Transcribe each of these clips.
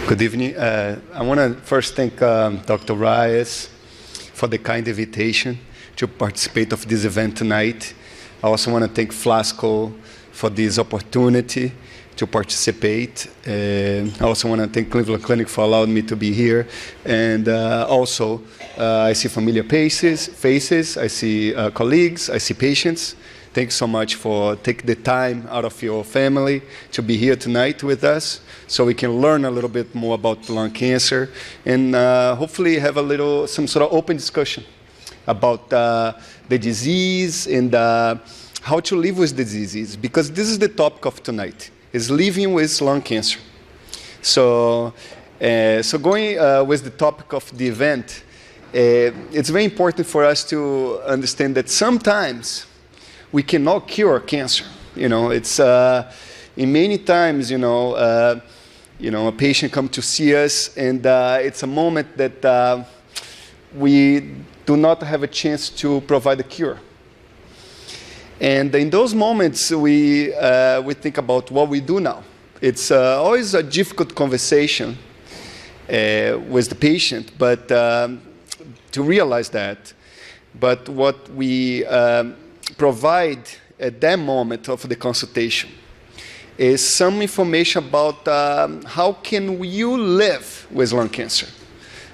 Good evening. I want to first thank Dr. Reyes for the kind invitation to participate of this event tonight. I also want to thank FLASCO for this opportunity to participate. I also want to thank Cleveland Clinic for allowing me to be here. And also, I see familiar faces, I see colleagues, I see patients. Thanks so much for taking the time out of your family to be here tonight with us so we can learn a little bit more about lung cancer and hopefully have some sort of open discussion about the disease and how to live with the disease, because this is the topic of tonight, is living with lung cancer. So going with the topic of the event, it's very important for us to understand that sometimes we cannot cure cancer. It's in many times, a patient comes to see us, and it's a moment that we do not have a chance to provide a cure. And in those moments, we think about what we do now. It's always a difficult conversation with the patient, but to realize that. But what we provide at that moment of the consultation is some information about how can you live with lung cancer.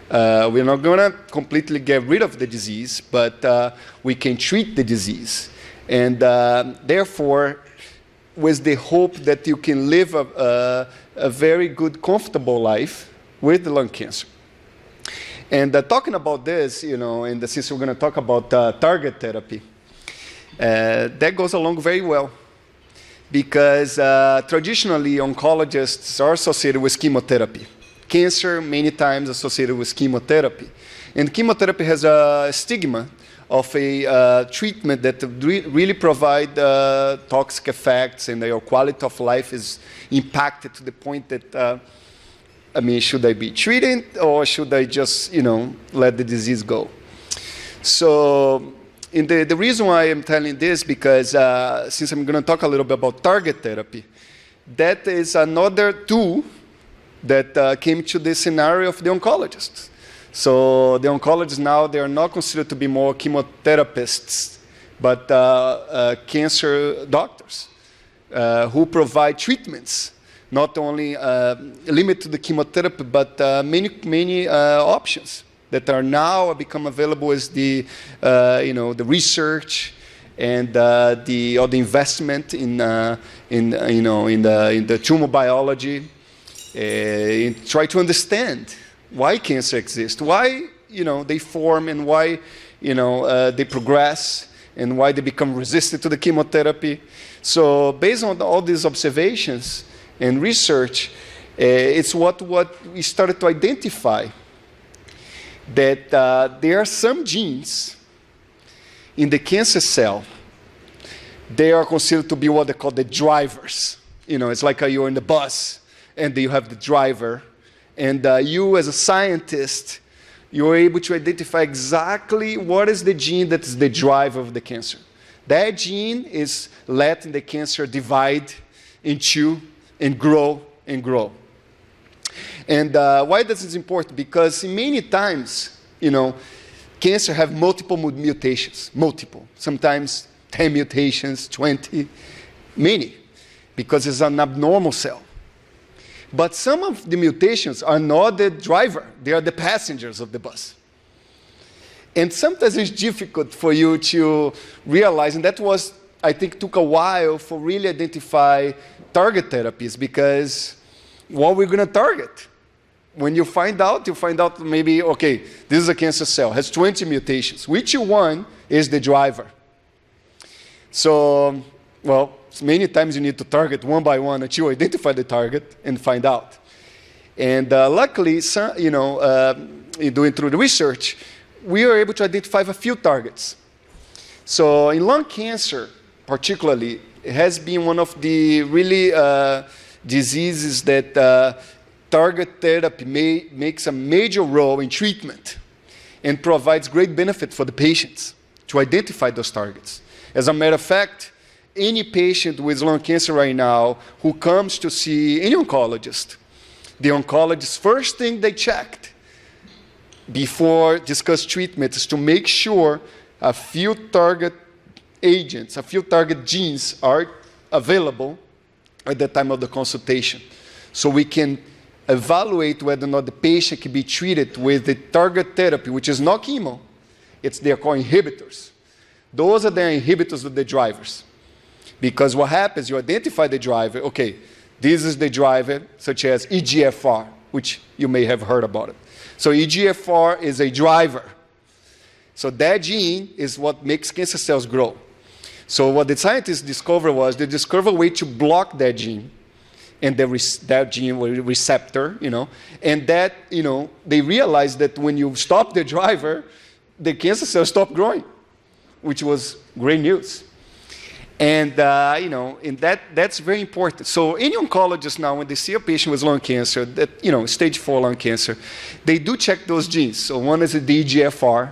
We're not going to completely get rid of the disease, but we can treat the disease. And therefore, with the hope that you can live a very good, comfortable life with the lung cancer. And talking about this, and since we're going to talk about target therapy, that goes along very well, because traditionally oncologists are associated with chemotherapy. Cancer many times associated with chemotherapy. And chemotherapy has a stigma of a treatment that really provide toxic effects, and your quality of life is impacted to the point that, should I be treated or should I just, let the disease go? So, and the reason why I'm telling this, because since I'm going to talk a little bit about target therapy, that is another tool that came to the scenario of the oncologists. So the oncologists now, they are not considered to be more chemotherapists, but cancer doctors who provide treatments, not only limited to the chemotherapy, but many options that are now become available as the research and the investment in the tumor biology, and try to understand why cancer exists, why they form, and why they progress, and why they become resistant to the chemotherapy. So based on all these observations and research, it's what we started to identify, that there are some genes in the cancer cell. They are considered to be what they call the drivers. It's like you're in the bus and you have the driver, and you as a scientist, you're able to identify exactly what is the gene that is the driver of the cancer. That gene is letting the cancer divide into and grow and grow. And why this is important? Because many times, cancer have multiple mutations, sometimes 10 mutations, 20, many, because it's an abnormal cell. But some of the mutations are not the driver, they are the passengers of the bus. And sometimes it's difficult for you to realize, and that was, I think, took a while for really identify target therapies, because what we're going to target. When you find out maybe, okay, this is a cancer cell, has 20 mutations. Which one is the driver? So, many times you need to target one by one until you identify the target and find out. And luckily, doing through the research, we are able to identify a few targets. So in lung cancer, particularly, it has been one of the really diseases that target therapy makes a major role in treatment and provides great benefit for the patients to identify those targets. As a matter of fact, any patient with lung cancer right now who comes to see any oncologist, the oncologist, first thing they checked before discuss treatment is to make sure a few target agents, a few target genes are available at the time of the consultation. So we can evaluate whether or not the patient can be treated with the target therapy, which is not chemo. They're called inhibitors. Those are the inhibitors of the drivers. Because what happens, you identify the driver, okay, this is the driver, such as EGFR, which you may have heard about it. So EGFR is a driver. So that gene is what makes cancer cells grow. So what the scientists discovered was they discovered a way to block that gene, and that gene receptor, and that, they realized that when you stop the driver, the cancer cells stop growing, which was great news. And, and that's very important. So any oncologist now, when they see a patient with lung cancer, stage 4 lung cancer, they do check those genes. So one is the EGFR,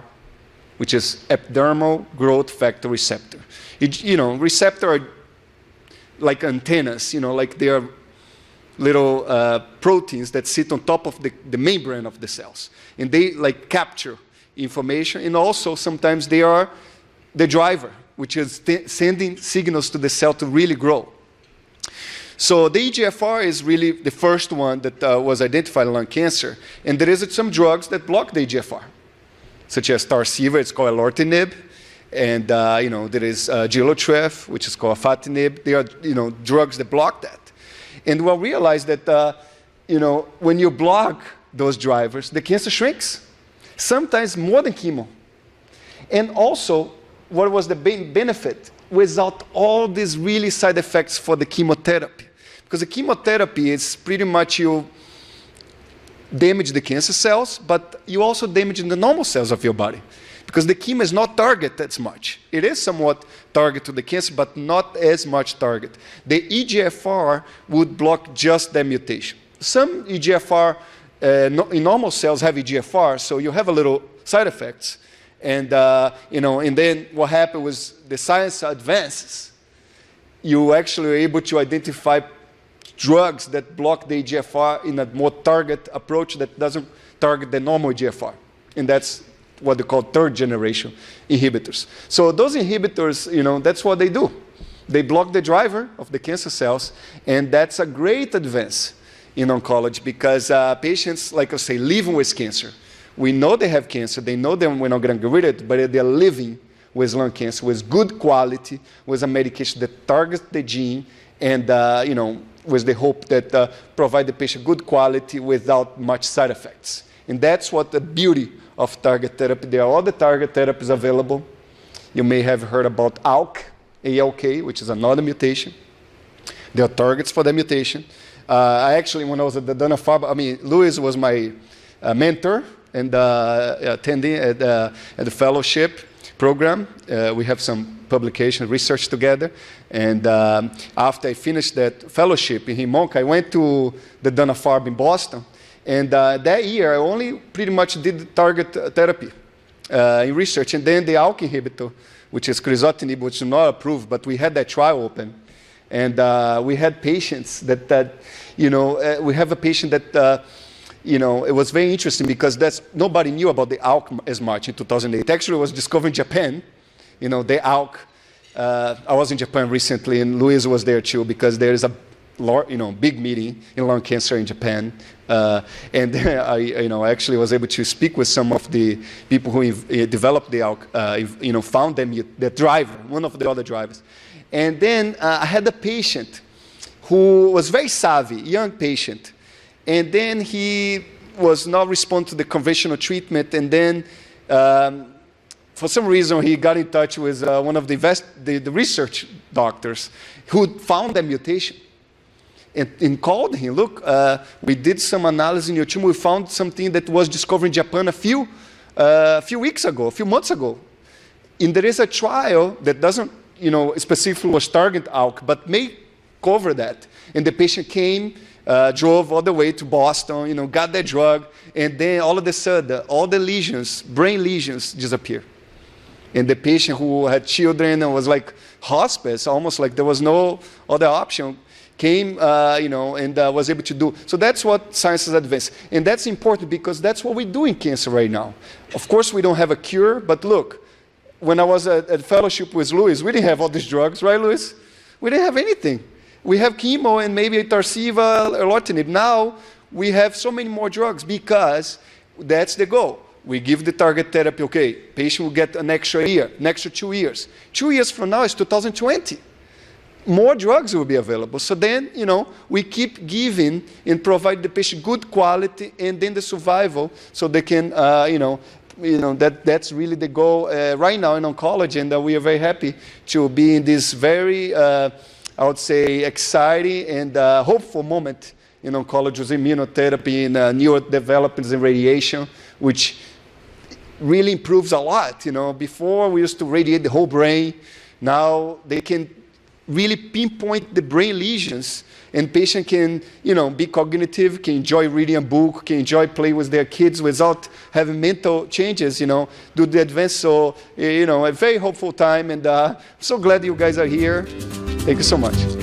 which is epidermal growth factor receptor. Receptor are like antennas, like they are little proteins that sit on top of the membrane of the cells. And they capture information, and also sometimes they are the driver, which is sending signals to the cell to really grow. So the EGFR is really the first one that was identified in lung cancer, and there is some drugs that block the EGFR, such as Tarceva, it's called alertinib, and there is Gilotref, which is called afatinib. They are drugs that block that. And we'll realize that when you block those drivers, the cancer shrinks, sometimes more than chemo. And also, what was the benefit without all these really side effects for the chemotherapy? Because the chemotherapy is pretty much you damage the cancer cells, but you also damage the normal cells of your body. Because the chemo is not target as much. It is somewhat target to the cancer, but not as much target. The EGFR would block just that mutation. Some EGFR, in normal cells have EGFR, so you have a little side effects. And, and then what happened was the science advances. You actually are able to identify drugs that block the EGFR in a more target approach that doesn't target the normal EGFR. And that's what they call third generation inhibitors. So those inhibitors, that's what they do. They block the driver of the cancer cells, and that's a great advance in oncology because patients, like I say, living with cancer. We know they have cancer. They know that we're not going to get rid of it, but they're living with lung cancer with good quality, with a medication that targets the gene, and with the hope that provide the patient good quality without much side effects. And that's what the beauty of target therapy. There are other target therapies available. You may have heard about ALK, which is another mutation. There are targets for that mutation. I actually, when I was at the Dana-Farber, Louis was my mentor and attending at the fellowship program. We have some publication research together. And after I finished that fellowship in Monk, I went to the Dana-Farber in Boston. And that year, I only pretty much did the target therapy in research. And then the ALK inhibitor, which is crizotinib, which is not approved, but we had that trial open. And we had patients that we have a patient that, it was very interesting because nobody knew about the ALK as much in 2008. Actually, it was discovered in Japan, the ALK. I was in Japan recently, and Luis was there too, because there is a big meeting in lung cancer in Japan. And I actually was able to speak with some of the people who developed the ALK, found them, the driver, one of the other drivers. And then I had a patient who was very savvy, young patient. And then he was not responding to the conventional treatment. And then for some reason, he got in touch with one of the research doctors who found that mutation. And called him, look, we did some analysis in your tumor. We found something that was discovered in Japan a few weeks ago, a few months ago. And there is a trial that doesn't, specifically was target ALK, but may cover that. And the patient came, drove all the way to Boston, got that drug, and then all of a sudden, all the lesions, brain lesions, disappear. And the patient who had children and was like hospice, almost like there was no other option, came, and was able to do. So that's what science has advanced. And that's important because that's what we do in cancer right now. Of course, we don't have a cure, but look, when I was at fellowship with Luis, we didn't have all these drugs, right, Luis? We didn't have anything. We have chemo and maybe Tarceva, erlotinib. Now, we have so many more drugs because that's the goal. We give the target therapy, okay, patient will get an extra year, an extra 2 years. 2 years from now is 2020. More drugs will be available. So then, we keep giving and provide the patient good quality and then the survival so they can, that's really the goal right now in oncology, and we are very happy to be in this very, I would say, exciting and hopeful moment in oncology with immunotherapy and new developments in radiation, which really improves a lot. Before we used to radiate the whole brain. Now they can really pinpoint the brain lesions, and patient can, be cognitive, can enjoy reading a book, can enjoy playing with their kids without having mental changes, do the advance. So, a very hopeful time, and I'm so glad you guys are here. Thank you so much.